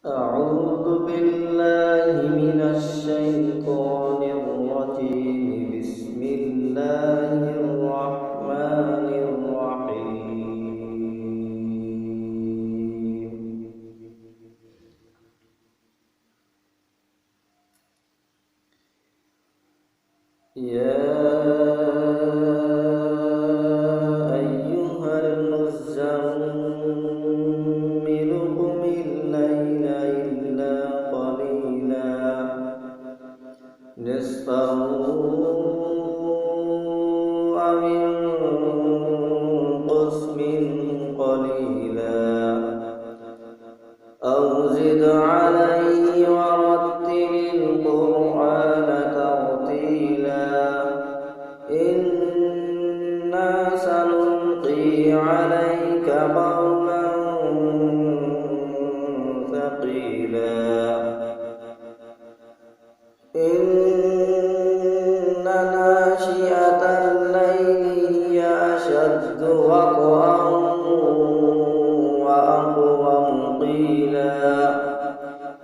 أعوذ بالله من الشيطان الرجيم. بسم الله الرحمن الرحيم. يا أيها المزمل قم الليل إلا قليلا نصفه أو انقص منه قليلا أو زد عليه ورتل القرآن ترتيلا إنا سنلقي عليك قولا ثقيلا إن ناشئة الليل هي أشد وطئا وأقوم قيلا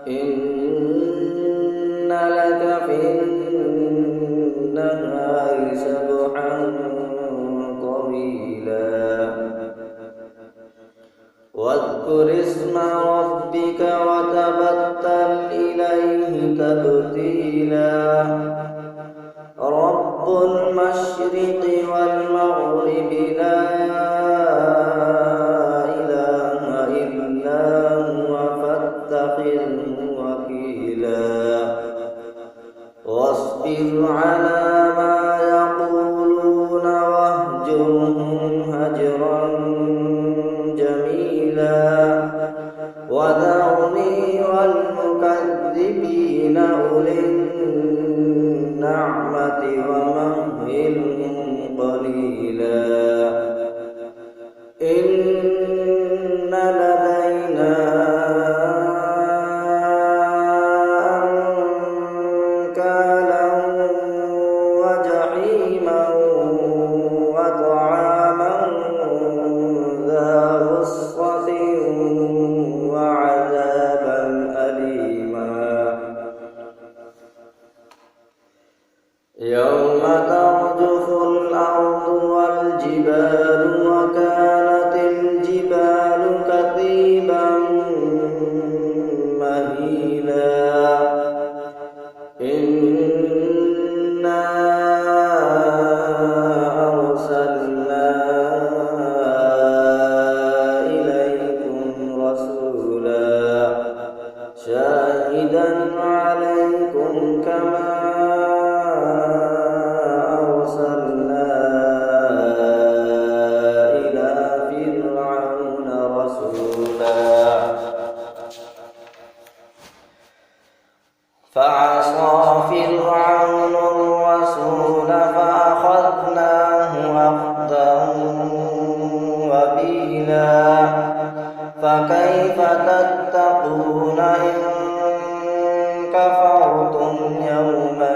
إن لك في النهار سبحا طويلا واذكر اسم ربك وتبتل إليه تبتيلا رب المشرق والمغرب لا إله إلا هو فاتخذه وكيلا واصبر على ما يقولون واهجرهم هجرا جميلا وذرني والمكذبين أولي النعمة ومهلهم قليلا إن لدينا أنكالا وجحيما وطعاما ذا غصة وعذابا أليما يوم ترجف الأرض والجبال وكانت الجبال كثيبا مهيلا إنا أرسلنا إليكم رسولا شاهدا عليكم كما أرسلنا إلى فرعون رسولا فعصى فرعون الرسول فأخذناه أخذا وبيلا فكيف تتقون إن كفرتم يوما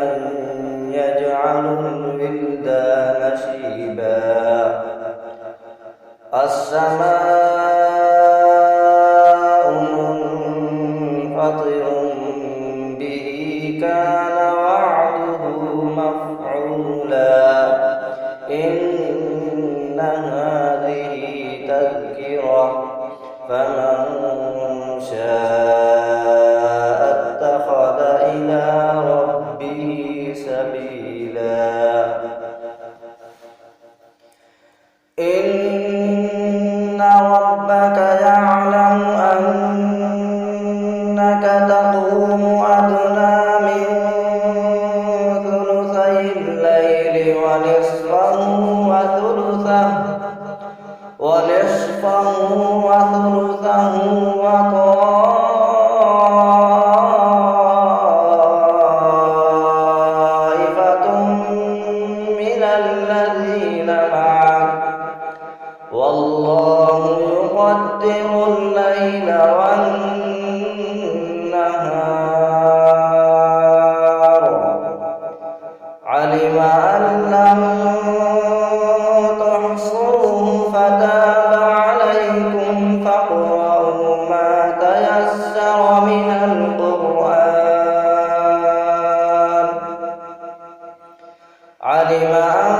يجعل الولدان شيبا السماء منفطر به كان وعده مفعولا إن هذه تذكرة فمن شاء اتخذ إلى ربه سبيلا إن ربك يعلم أنك تقوم أدنى من ثلثي الليل ونصفه وثلثه وطائفة من الذين معك والله يقدر الليل والنهار من القرآن علم أن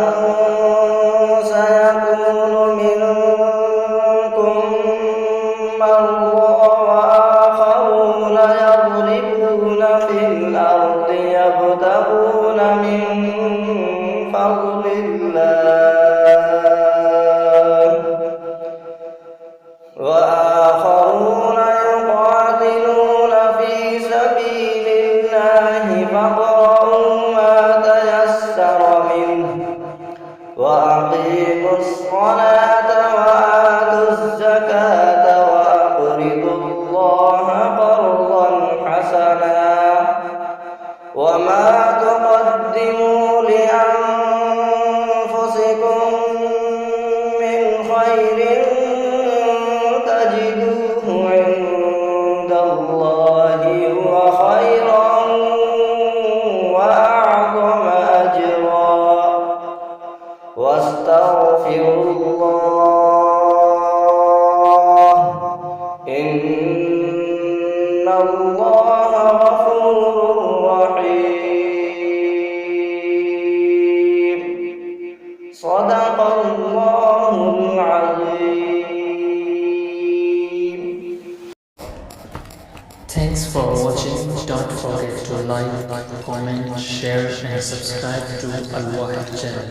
سيكون منكم مرضى وآخرون يضربون في الأرض يبتغون من فضل الله وآخرون يقاتلون في سبيل الله فاقرؤوا ما تيسر منه وأقيموا الصلاة وآتوا الزكاة وأقرضوا الله قرضا حسنا وما تقدموا لأنفسكم من خير تجدوه عند الله هو خيرا وأعظم أجرا واستغفروا الله إن الله غفور رحيم صدق الله العظيم. Thanks for watching. Don't forget to like, comment, share and subscribe to Al Wahid channel.